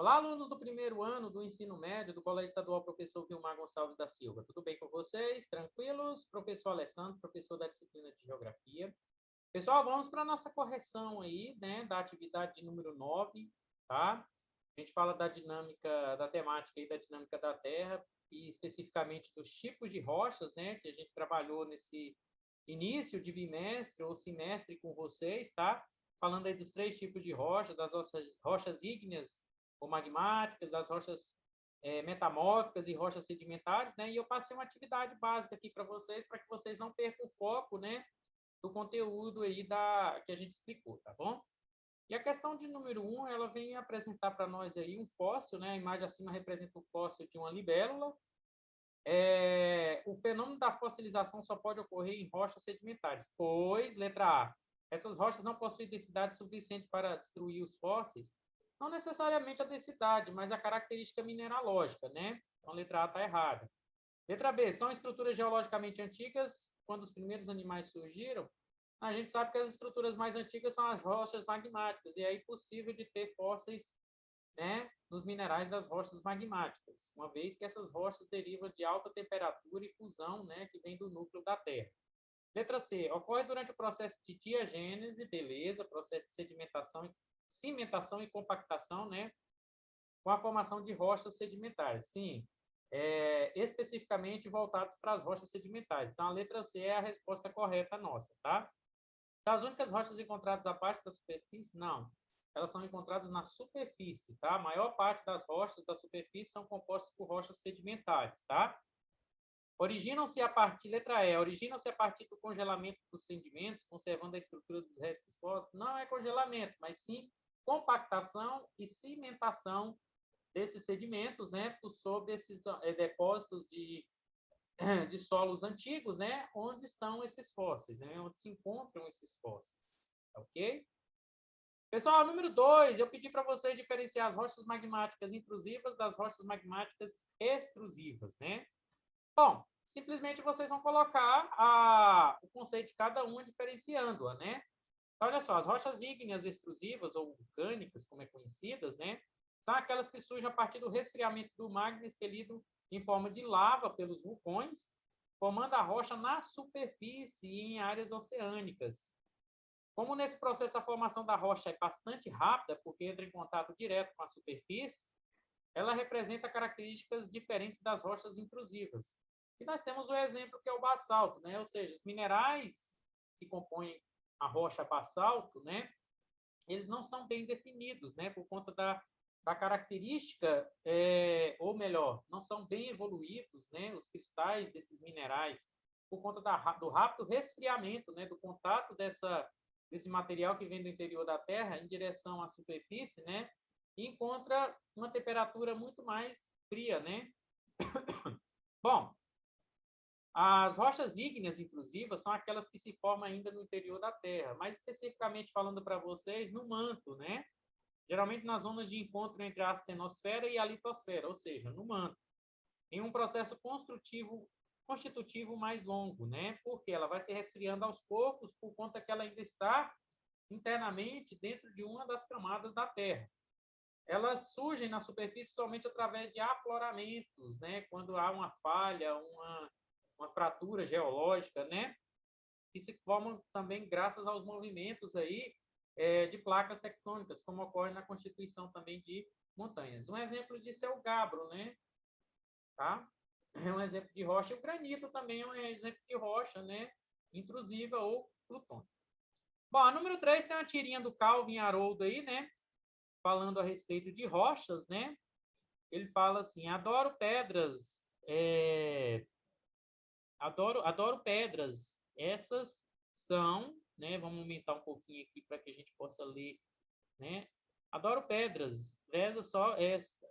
Olá, alunos do primeiro ano do ensino médio do Colégio Estadual Professor Vilmar Gonçalves da Silva. Tudo bem com vocês? Tranquilos? Professor Alessandro, professor da disciplina de Geografia. Pessoal, vamos para a nossa correção aí, né, da atividade de número 9, tá? A gente fala da dinâmica, da temática aí, da dinâmica da Terra, e especificamente dos tipos de rochas, né, que a gente trabalhou nesse início de bimestre ou semestre com vocês, tá? Falando aí dos 3 tipos de rochas, das rochas ígneas ou magmáticas, das rochas metamórficas e rochas sedimentares, né? E eu passei uma atividade básica aqui para que vocês não percam o foco, né, do conteúdo aí que a gente explicou, tá bom? E a questão de número 1, ela vem apresentar para nós aí um fóssil, né? A imagem acima representa o fóssil de uma libélula. O fenômeno da fossilização só pode ocorrer em rochas sedimentares, pois, letra A, essas rochas não possuem densidade suficiente para destruir os fósseis. Não necessariamente a densidade, mas a característica mineralógica, né? Então, a letra A está errada. Letra B, são estruturas geologicamente antigas, quando os primeiros animais surgiram. A gente sabe que as estruturas mais antigas são as rochas magmáticas, e é impossível de ter fósseis, né, nos minerais das rochas magmáticas, uma vez que essas rochas derivam de alta temperatura e fusão, né, que vem do núcleo da Terra. Letra C, ocorre durante o processo de diagênese, beleza, processo de sedimentação, cimentação e compactação, né, com a formação de rochas sedimentares. Sim, especificamente voltados para as rochas sedimentares. Então, a letra C é a resposta correta nossa, tá? São as únicas rochas encontradas abaixo da superfície? Não. Elas são encontradas na superfície, tá? A maior parte das rochas da superfície são compostas por rochas sedimentares, tá? Originam-se a partir, letra E, originam-se a partir do congelamento dos sedimentos, conservando a estrutura dos restos fósseis. Não é congelamento, mas sim compactação e cimentação desses sedimentos, né, sobre esses depósitos de solos antigos, né, onde estão esses fósseis, né, onde se encontram esses fósseis, ok? Pessoal, número 2, eu pedi para vocês diferenciar as rochas magmáticas intrusivas das rochas magmáticas extrusivas, né? Bom, simplesmente vocês vão colocar o conceito de cada uma diferenciando-a, né? Então, olha só, as rochas ígneas extrusivas ou vulcânicas, como é conhecidas, né, são aquelas que surgem a partir do resfriamento do magma expelido em forma de lava pelos vulcões, formando a rocha na superfície e em áreas oceânicas. Como nesse processo a formação da rocha é bastante rápida, porque entra em contato direto com a superfície, ela representa características diferentes das rochas intrusivas. E nós temos o exemplo que é o basalto, né? Ou seja, os minerais que compõem a rocha basalto, né? Eles não são bem definidos, né? Por conta da característica, ou melhor, não são bem evoluídos, né? Os cristais desses minerais, por conta do rápido resfriamento, né? Do contato desse material que vem do interior da Terra em direção à superfície, né? E encontra uma temperatura muito mais fria, né? Bom, as rochas ígneas intrusivas são aquelas que se formam ainda no interior da Terra, mais especificamente falando para vocês, no manto, né? Geralmente nas zonas de encontro entre a astenosfera e a litosfera, ou seja, no manto, em um processo constitutivo mais longo, né? Porque ela vai se resfriando aos poucos por conta que ela ainda está internamente dentro de uma das camadas da Terra. Elas surgem na superfície somente através de afloramentos, né? Quando há uma falha, uma fratura geológica, né? Que se formam também graças aos movimentos aí de placas tectônicas, como ocorre na constituição também de montanhas. Um exemplo disso é o gabbro, né? Tá? É um exemplo de rocha. E o granito também é um exemplo de rocha, né? Intrusiva ou plutônica. Bom, a número 3 tem uma tirinha do Calvin Haroldo aí, né? Falando a respeito de rochas, né? Ele fala assim: adoro pedras, adoro pedras. Essas são, né? Vamos aumentar um pouquinho aqui para que a gente possa ler, né? Adoro pedras, reza só esta.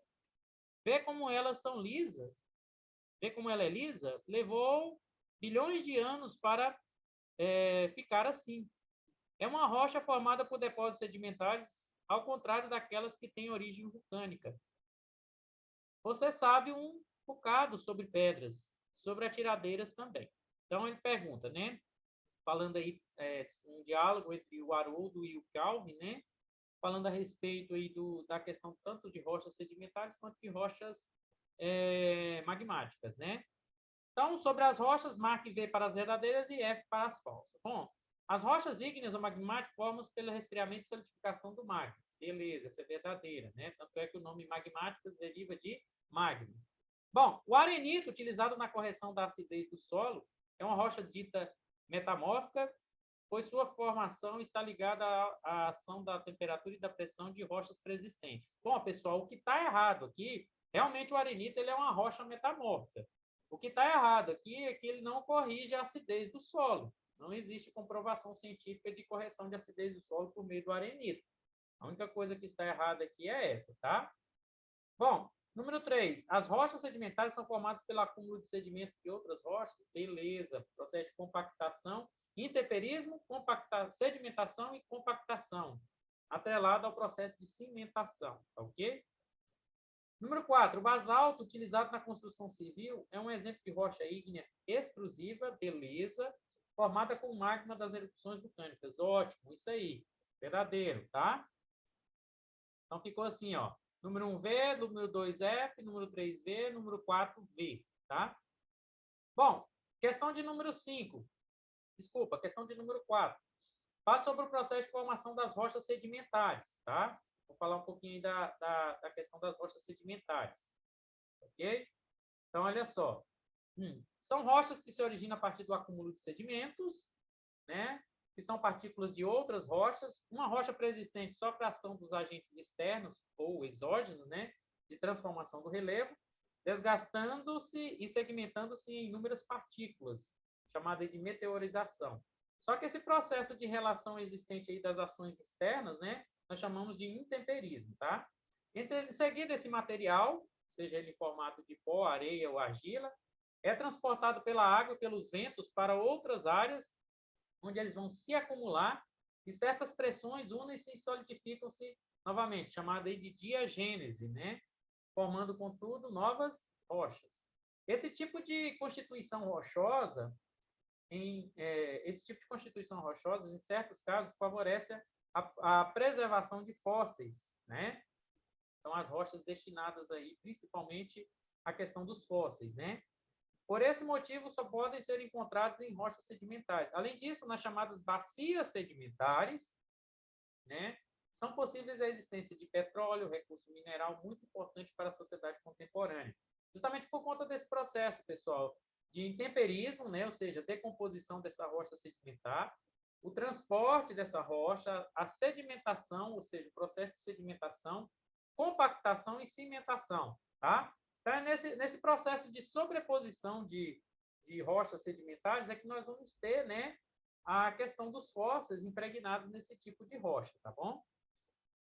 Vê como elas são lisas. Vê como ela é lisa. Levou bilhões de anos para ficar assim. É uma rocha formada por depósitos sedimentares, ao contrário daquelas que têm origem vulcânica. Você sabe um bocado sobre pedras, sobre atiradeiras também. Então, ele pergunta, né? Falando aí um diálogo entre o Haroldo e o Calvin, né? falando a respeito aí da questão tanto de rochas sedimentares quanto de rochas magmáticas, né? Então, sobre as rochas, marque V para as verdadeiras e F para as falsas. Bom, as rochas ígneas ou magmáticas formam pelo resfriamento e solidificação do magma. Beleza, essa é verdadeira, né? Tanto é que o nome magmáticas deriva de magma. Bom, o arenito, utilizado na correção da acidez do solo, é uma rocha dita metamórfica, pois sua formação está ligada à ação da temperatura e da pressão de rochas preexistentes. Bom, pessoal, o que está errado aqui, realmente o arenito ele é uma rocha metamórfica. O que está errado aqui é que ele não corrige a acidez do solo. Não existe comprovação científica de correção de acidez do solo por meio do arenito. A única coisa que está errada aqui é essa, tá? Bom, número 3. As rochas sedimentares são formadas pelo acúmulo de sedimentos de outras rochas. Beleza. Processo de compactação, intemperismo, sedimentação e compactação, atrelado ao processo de cimentação, tá ok? Número 4. O basalto utilizado na construção civil é um exemplo de rocha ígnea extrusiva, beleza, formada com magma das erupções vulcânicas. Ótimo, isso aí. Verdadeiro, tá? Então, ficou assim, ó. Número 1, V, número 2, F, número 3, V, número 4, V, tá? Bom, questão de número 5. Desculpa, questão de número 4. Fala sobre o processo de formação das rochas sedimentares, tá? Vou falar um pouquinho da questão das rochas sedimentares, ok? Então, olha só. São rochas que se originam a partir do acúmulo de sedimentos, né? Que são partículas de outras rochas. Uma rocha pré-existente sofre a ação dos agentes externos ou exógenos, né? De transformação do relevo, desgastando-se e segmentando-se em inúmeras partículas, chamada de meteorização. Só que esse processo de relação existente aí das ações externas, né? Nós chamamos de intemperismo, tá? Em seguida, esse material, seja ele em formato de pó, areia ou argila, é transportado pela água e pelos ventos para outras áreas, onde eles vão se acumular e certas pressões unem-se e solidificam-se novamente, chamada aí de diagênese, né? Formando, contudo, novas rochas. Esse tipo de constituição rochosa, em certos casos, favorece a preservação de fósseis, né? São as rochas destinadas aí, principalmente, à questão dos fósseis, né? Por esse motivo, só podem ser encontrados em rochas sedimentares. Além disso, nas chamadas bacias sedimentares, né, são possíveis a existência de petróleo, recurso mineral muito importante para a sociedade contemporânea. Justamente por conta desse processo, pessoal, de intemperismo, né, ou seja, decomposição dessa rocha sedimentar, o transporte dessa rocha, a sedimentação, ou seja, o processo de sedimentação, compactação e cimentação, tá? Então, é nesse processo de sobreposição de rochas sedimentares é que nós vamos ter, né, a questão dos fósseis impregnados nesse tipo de rocha, tá bom?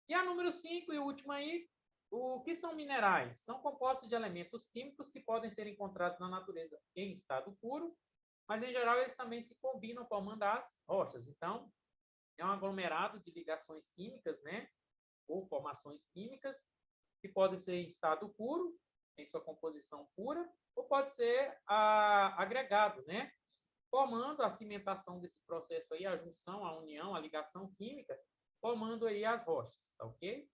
E a número 5 e última aí, o que são minerais? São compostos de elementos químicos que podem ser encontrados na natureza em estado puro, mas, em geral, eles também se combinam formando as rochas. Então, é um aglomerado de ligações químicas, né, ou formações químicas, que podem ser em estado puro, em sua composição pura, ou pode ser agregado, né? Formando a cimentação desse processo aí, a junção, a união, a ligação química, formando aí as rochas, tá ok?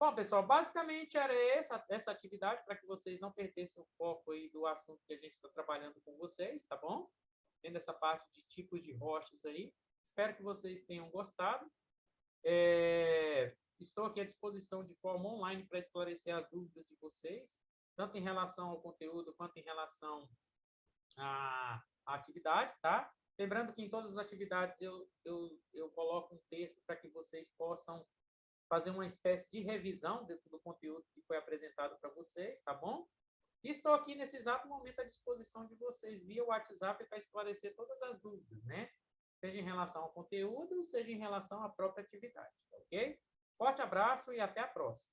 Bom, pessoal, basicamente era essa atividade para que vocês não perdessem o foco aí do assunto que a gente está trabalhando com vocês, tá bom? Tendo essa parte de tipos de rochas aí. Espero que vocês tenham gostado. Estou aqui à disposição de forma online para esclarecer as dúvidas de vocês, tanto em relação ao conteúdo quanto em relação à atividade, tá? Lembrando que em todas as atividades eu coloco um texto para que vocês possam fazer uma espécie de revisão do conteúdo que foi apresentado para vocês, tá bom? E estou aqui nesse exato momento à disposição de vocês via WhatsApp para esclarecer todas as dúvidas, né? Seja em relação ao conteúdo, seja em relação à própria atividade, ok? Forte abraço e até a próxima.